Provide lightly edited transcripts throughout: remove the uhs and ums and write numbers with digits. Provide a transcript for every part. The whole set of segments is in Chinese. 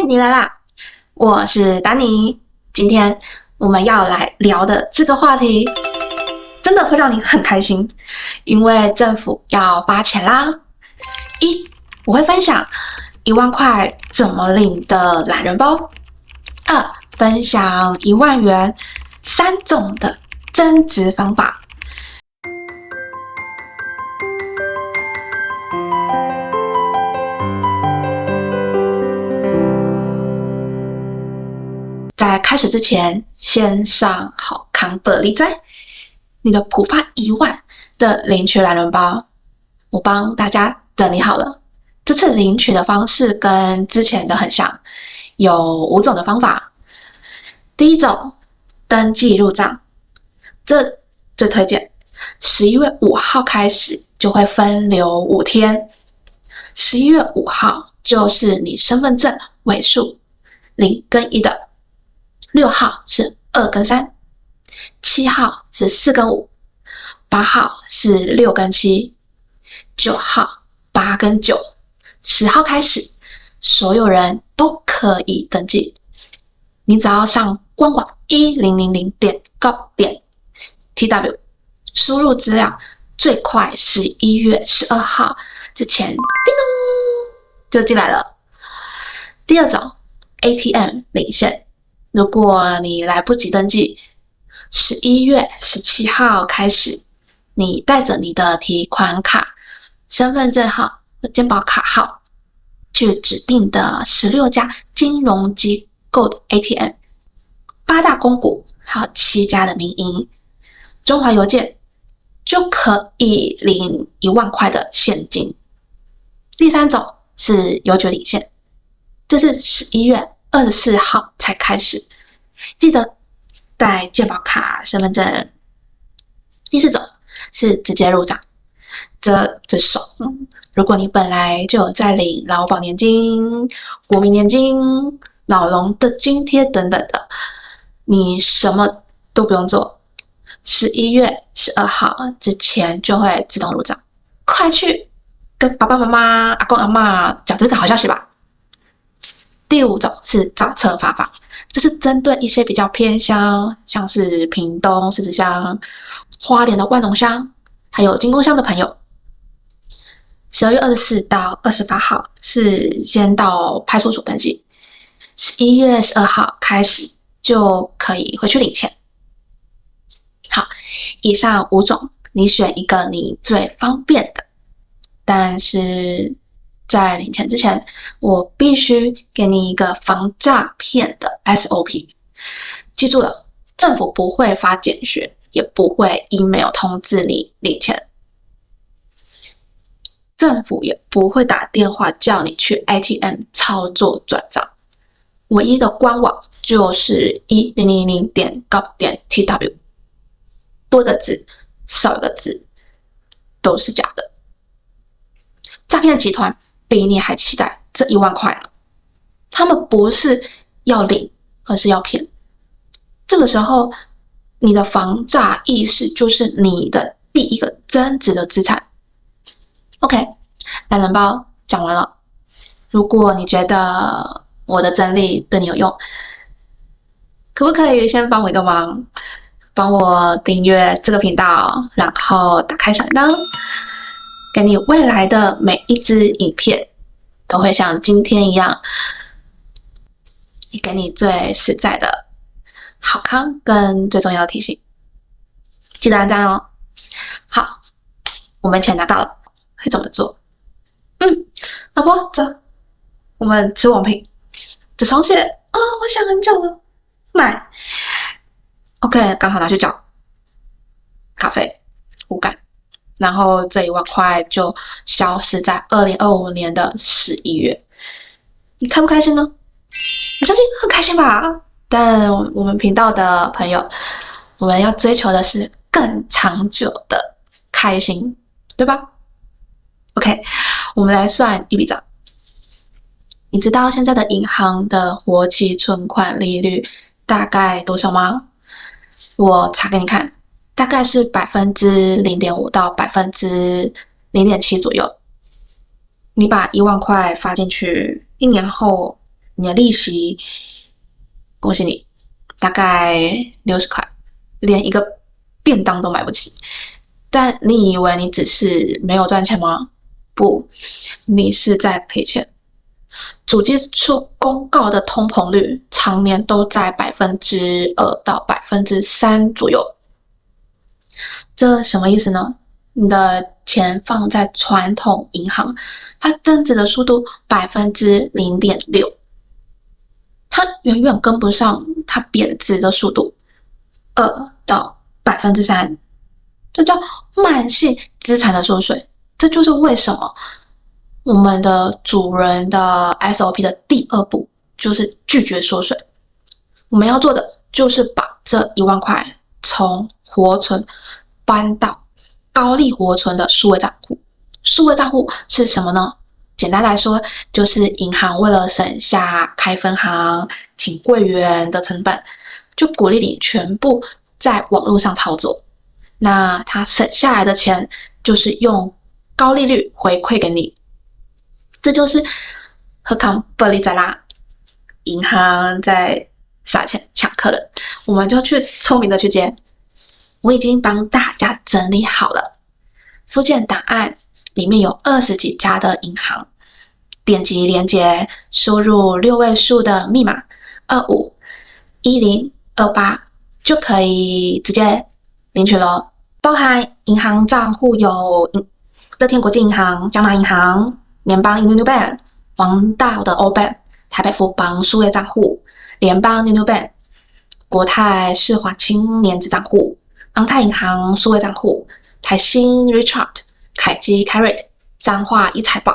你来啦！我是丹尼。今天我们要来聊的这个话题，真的会让你很开心，因为政府要发钱啦。我会分享1万块怎么领的懒人包。分享1万元3种的增值方法。在开始之前，先上好康的理财，你的普发1万的领取懒人包，我帮大家整理好了。这次领取的方式跟之前的很像，有5种的方法。第一种，登记入账，这最推荐。11月5号开始就会分流5天，11月5号就是你身份证尾数0跟1的，6号是2跟3， 7号是4跟5， 8号是6跟7， 9号8跟9， 10号开始所有人都可以登记。你只要上官网1000.gov.tw 输入资料，最快11月12号之前，叮咚就进来了。第二种 ATM 领现，如果你来不及登记，11月17号开始，你带着你的提款卡、身份证号和健保卡号，去指定的16家金融机构的 ATM， 8大公股还有7家的民营，中华邮件就可以领1万块的现金。第三种是邮局领现，这是11月24号才开始，记得带健保卡、身份证。第四种是直接入账，这首如果你本来就有在领劳保年金、国民年金、老农的津贴等等的，你什么都不用做，11月12号之前就会自动入账，快去跟爸爸妈妈、阿公阿嬷讲这个好消息吧。第5种是找册发放，这是针对一些比较偏乡，像是屏东狮子乡、花莲的万隆乡，还有金宫乡的朋友。12月24到28号是先到派出所登记，11月12号开始就可以回去领钱。好，以上5种，你选一个你最方便的。但是在领钱之前，我必须给你一个防诈骗的 SOP。记住了，政府不会发简讯，也不会 email 通知你领钱。政府也不会打电话叫你去 ATM 操作转账，唯一的官网就是1000.gov.tw， 多个字少一个字都是假的。诈骗集团比你还期待这1万块呢，他们不是要领，而是要骗。这个时候，你的防诈意识就是你的第一个增值的资产。OK， 懒人包讲完了。如果你觉得我的整理对你有用，可不可以先帮我一个忙，帮我订阅这个频道，然后打开小铃铛，给你未来的每一支影片都会像今天一样，给你最实在的好康跟最重要的提醒，记得按赞哦。好，我们钱拿到了，会怎么做？老婆，走，我们吃王品。这双鞋我想很久了，买。OK， 刚好拿去缴咖啡无感，然后这1万块就消失在2025年的11月。你开不开心呢？我相信很开心吧。但我们频道的朋友，我们要追求的是更长久的开心，对吧？ OK， 我们来算一笔账。你知道现在的银行的活期存款利率大概多少吗？我查给你看，大概是 0.5% 到 0.7% 左右。你把1万块发进去，1年后你的利息，恭喜你，大概60块，连一个便当都买不起。但你以为你只是没有赚钱吗？不，你是在赔钱。主计处公告的通膨率常年都在2%到3%左右。这什么意思呢？你的钱放在传统银行，它增值的速度0.6%，它远远跟不上它贬值的速度，2到3%，这叫慢性资产的缩水。这就是为什么我们的主人的 SOP 的第2步就是拒绝缩水。我们要做的就是把这1万块从活存搬到高利活存的数位账户。数位账户是什么呢？简单来说，就是银行为了省下开分行、请柜员的成本，就鼓励你全部在网络上操作。那它省下来的钱，就是用高利率回馈给你。这就是何康伯利在啦，银行在撒钱抢客人，我们就去聪明的去接。我已经帮大家整理好了，附件档案里面有20几家的银行，点击连结，输入6位数的密码251028就可以直接领取咯。包含银行账户有乐天国际银行、江南银行、联邦 New Bank、王道的 O Bank、台北富邦数位账户、联邦 New Bank、国泰世华青年子账户、昂泰银行数位账户、台新 Richard、凯基 Carrot、彰化一财宝、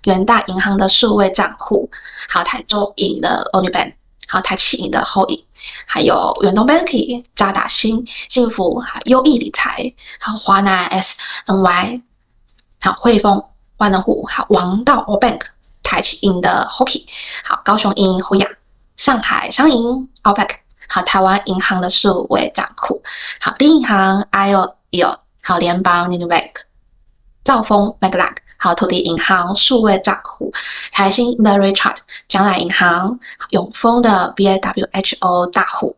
元大银行的数位账户，还有台州银的 Only Bank， 还有台企银的后银，还有远东 Banky、渣打新、幸福、还有优益理财，还有华南 SNY， 还有汇丰万能户，还有王道 O Bank、台企银的 Hockey， 还有高雄银虎雅、上海商银 O Bank， 还有台湾银行的数位账户，还有第一银行 IOEO， 还有联邦 New Bank、兆丰 Maglac， 还有土地银行数位账户，台新的 Richard、江南银行、永丰的 BAWHO 大户，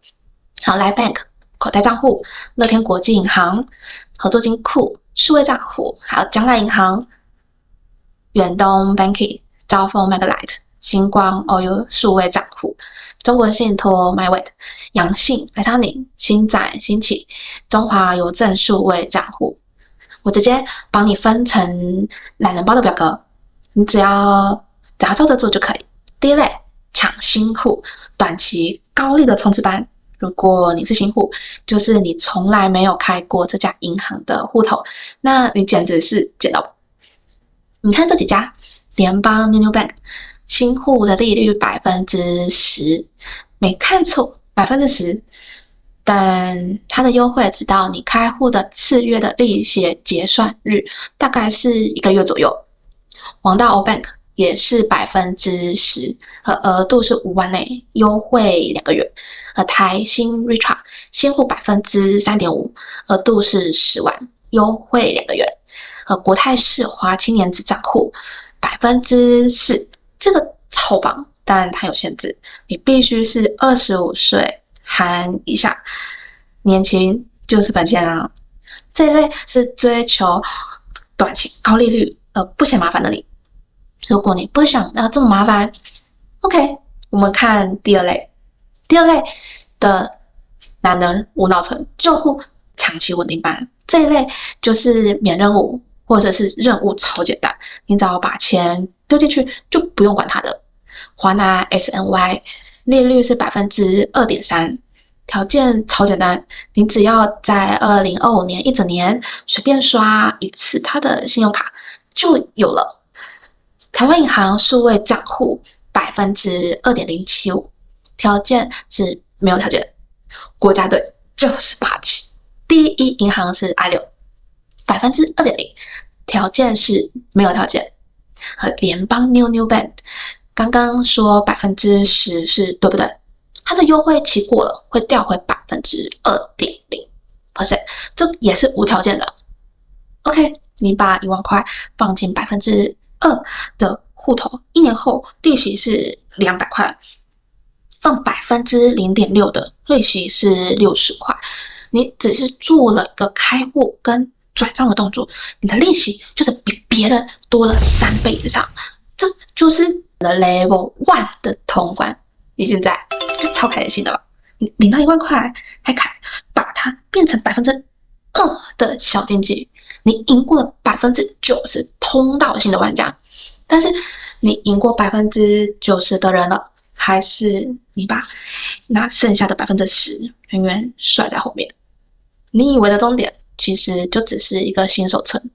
还有 Line Bank 口袋账户、乐天国际银行、合作金库数位账户，还有江南银行、远东 Banky、兆丰 Maglite、星光 OU 数位账户、中国信托 MyWay、阳信、爱昌宁、新展、新起、中华邮政数位账户。我直接帮你分成懒人包的表格，你只要照着做就可以。第一类，抢新户，短期高利的冲刺班。如果你是新户，就是你从来没有开过这家银行的户头，那你简直是捡到宝。你看这几家，联邦 New Bank 新户的利率10%，没看错，10%。但它的优惠直到你开户的次月的利息结算日，大概是1个月左右。王道 O Bank 也是10%，和额度是5万内，优惠2个月。和台新 Richard 新户3.5%，额度是10万，优惠2个月。和国泰世华青年子账户4%，这个超棒，但它有限制，你必须是25岁含以下，年轻就是本钱啊。这一类是追求短期高利率而不嫌麻烦的你。如果你不想要这么麻烦 ，OK， 我们看第二类。第二类的男人无脑存救护长期稳定班，这一类就是免任务或者是任务超简单，你只要把钱丢进去就不用管它的。华南 SNY 利率是2.3%，条件超简单，你只要在2025年一整年随便刷一次它的信用卡就有了。台湾银行数位账户2.075%，条件是没有条件，国家队就是霸气。第一银行是 I6，2.0%，条件是没有条件。和联邦 New Bank， 刚刚说10%是对不对？它的优惠期过了，会调回2.0%，这也是无条件的。OK， 你把1万块放进2%的户头，1年后利息是200块，放0.6%的利息是60块。你只是做了一个开户跟转账的动作，你的利息就是比别人多了3倍以上，这就是你的 Level 1的通关。你现在超开心的吧？你领到1万块，还可以把它变成2%的小经济，你赢过了90%通道性的玩家。但是你赢过90%的人了，还是你把那剩下的10%远远甩在后面？你以为的终点其实就只是一个新手村。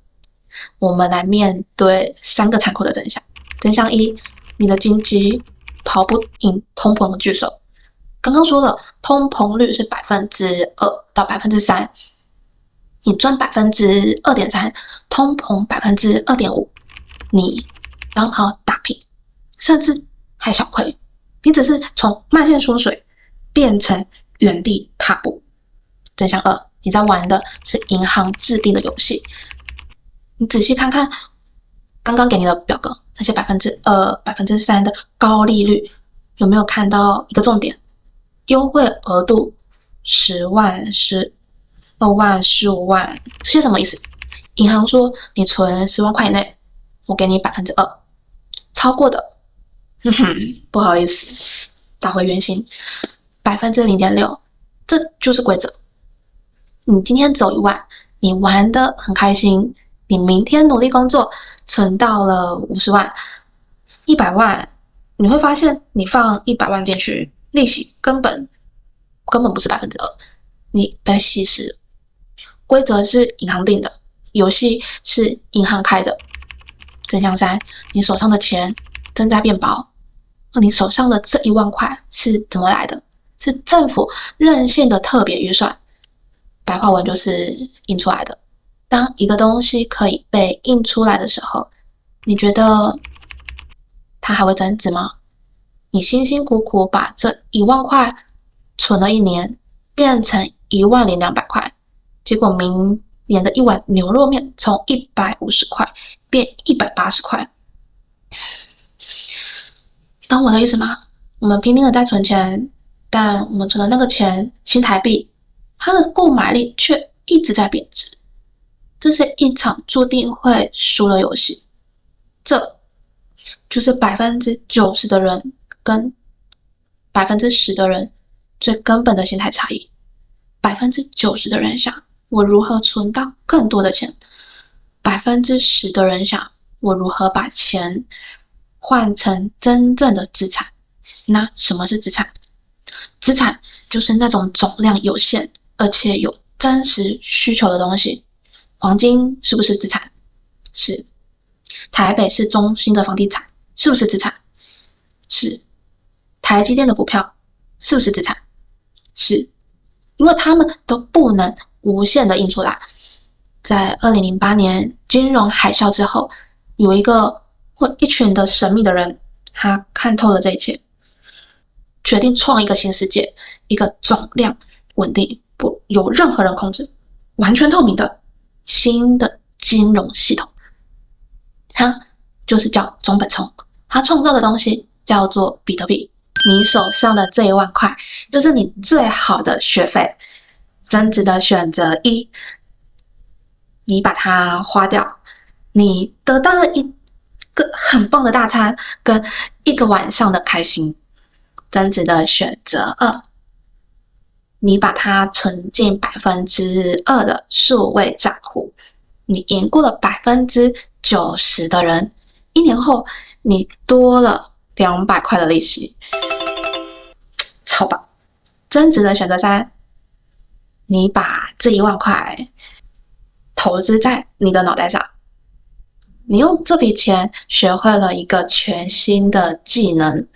我们来面对3个残酷的真相。真相1，你的经济跑不赢通膨的巨兽。刚刚说了，通膨率是2%到3%，你赚2.3%，通膨2.5%，你刚好打平，甚至还小亏。你只是从慢线缩水变成原地踏步。真相2，你在玩的是银行制定的游戏。你仔细看看刚刚给你的表格，那些2%、3%的高利率，有没有看到一个重点？优惠额度10万、12万、15万，这些什么意思？银行说你存10万块以内，我给你2%，超过的，不好意思，打回原形，0.6%，这就是规则。你今天走1万，你玩得很开心，你明天努力工作，存到了50万、100万，你会发现你放100万进去，利息根本不是2%，你被稀释。规则是银行定的，游戏是银行开的。真相3，你手上的钱正在变薄。你手上的这1万块是怎么来的？是政府任性的特别预算。白话文就是印出来的。当一个东西可以被印出来的时候，你觉得它还会增值吗？你辛辛苦苦把这1万块存了1年，变成10200块，结果明年的一碗牛肉面从150块变180块。你懂我的意思吗？我们拼命的在存钱，但我们存的那个钱，新台币，它的购买力却一直在贬值。这是一场注定会输的游戏。这就是90%的人跟10%的人最根本的心态差异。90%的人想，我如何存到更多的钱？10%的人想，我如何把钱换成真正的资产？那什么是资产？资产就是那种总量有限，而且有真实需求的东西。黄金是不是资产？是。台北市中心的房地产是不是资产？是。台积电的股票是不是资产？是。因为他们都不能无限的印出来。在2008年金融海啸之后，有一群的神秘的人，他看透了这一切，决定创一个新世界，一个总量稳定、不由任何人控制、完全透明的新的金融系统。它就是叫中本聪，他创造的东西叫做比特币。你手上的这1万块，就是你最好的学费。增值的选择1，你把它花掉，你得到了一个很棒的大餐跟1个晚上的开心。增值的选择2，你把它存进2%的数位账户，你赢过了90%的人，1年后你多了200块的利息，超棒。增值的选择3，你把这1万块投资在你的脑袋上，你用这笔钱学会了一个全新的技能，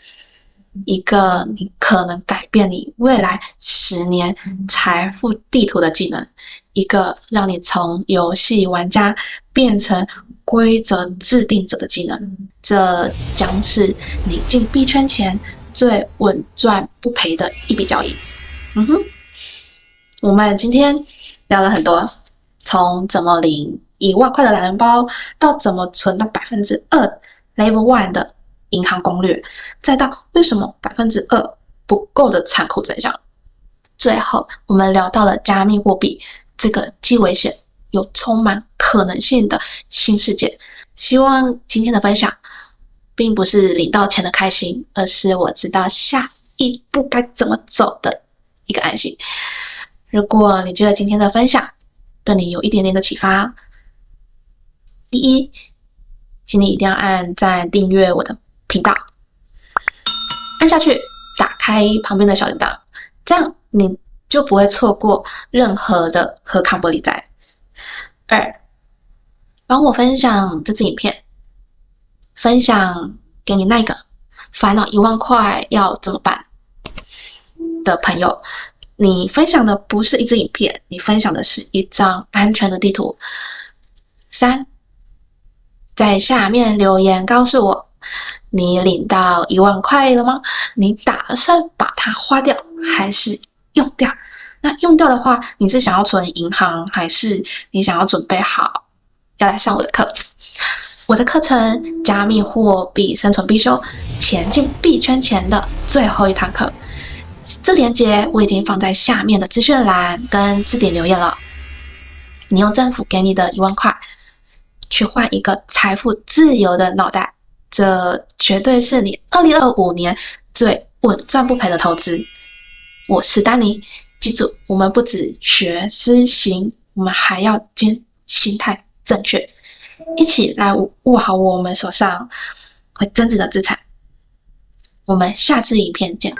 一个你可能改变你未来10年财富地图的技能，一个让你从游戏玩家变成规则制定者的技能。这将是你进币圈前最稳赚不赔的一笔交易。我们今天聊了很多，从怎么领1万块的懒人包，到怎么存到2% Level 1的银行攻略，再到为什么2%不够的残酷真相。最后，我们聊到了加密货币这个既危险又充满可能性的新世界。希望今天的分享并不是领到钱的开心，而是我知道下一步该怎么走的一个安心。如果你觉得今天的分享对你有一点点的启发，第一，请你一定要按赞订阅我的频道，按下去，打开旁边的小铃铛，这样你就不会错过任何的喝康玻璃仔。2，帮我分享这支影片，分享给你那个烦恼1万块要怎么办的朋友。你分享的不是一支影片，你分享的是一张安全的地图。3，在下面留言告诉我，你领到1万块了吗？你打算把它花掉还是用掉？那用掉的话，你是想要存银行，还是你想要准备好要来上我的课？我的课程《加密货币生存必修：前进币圈前的最后一堂课》，这连结我已经放在下面的资讯栏跟字典留言了。你用政府给你的1万块去换一个财富自由的脑袋，这绝对是你2025年最稳赚不赔的投资。我是丹尼，记住，我们不只学思行，我们还要兼心态正确，一起来握好我们手上会增值的资产。我们下次影片见。